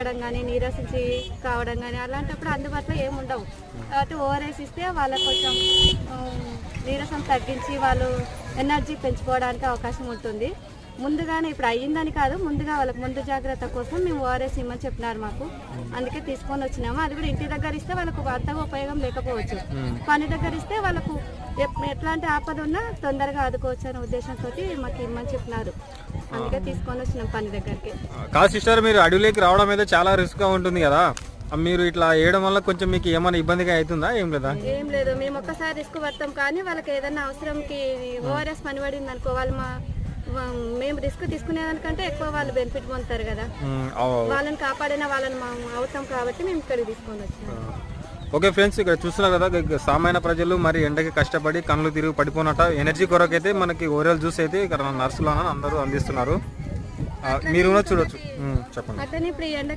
తగ్గడం కానీ నీరసించి కావడం కానీ అలాంటప్పుడు అందుబాటులో ఏమి ఉండవు. కాబట్టి ఓఆర్ఎస్ ఇస్తే వాళ్ళకు కొంచెం నీరసం తగ్గించి వాళ్ళు ఎనర్జీ పెంచుకోవడానికి అవకాశం ఉంటుంది. ముందుగానే ఇప్పుడు అయ్యిందని కాదు, ముందుగా వాళ్ళకి ముందు జాగ్రత్త కోసం మేము ఓఆర్ఎస్ ఇమ్మని చెప్పినారు మాకు, అందుకే తీసుకొని వచ్చినాము. అది కూడా ఇంటి దగ్గర ఇస్తే వాళ్ళకు అంతగా ఉపయోగం లేకపోవచ్చు, పని దగ్గర ఇస్తే వాళ్ళకు ఎట్లాంటి ఆపద ఉన్నా తొందరగా ఆదుకోవచ్చు అనే ఉద్దేశంతో మాకు ఇమ్మని చెప్పినారు, అందుకే తీసుకొని వచ్చినాం పని దగ్గరికి. కాదు సిస్టర్, మీరు అడవిలోకి రావడం అయితే చాలా రిస్క్ గా ఉంటుంది కదా, మీరు ఇట్లా వేయడం వల్ల కొంచెం మీకు ఏమైనా ఇబ్బందిగా అవుతుందా? ఏం లేదా? ఏం లేదు, మేము ఒక్కసారి రిస్క్ పడతాం, కానీ వాళ్ళకి ఏదైనా అవసరంకి ఓఆర్ఎస్ పని పడింది అనుకో, వాళ్ళు మేము రిస్క్ తీసుకునేదానికంటే ఎక్కువ వాళ్ళు బెనిఫిట్ పొందుతారు కదా, వాళ్ళని కాపాడిన వాళ్ళని అవుతాం కాబట్టి మేము ఇక్కడికి తీసుకొని వచ్చాము. ఓకే ఫ్రెండ్స్, ఇక్కడ చూస్తున్నారు కదా సామాన్య ప్రజలు మరి ఎండకి కష్టపడి కళ్ళు తిరిగి పడిపోనట ఎనర్జీ కొరకైతే మనకి ఓరియల్ జ్యూస్ అయితే ఇక్కడ నర్సులు అందరూ అందిస్తున్నారు, మీరు చూడొచ్చు. చెప్పండి. అట్లనే ఇప్పుడు ఎండ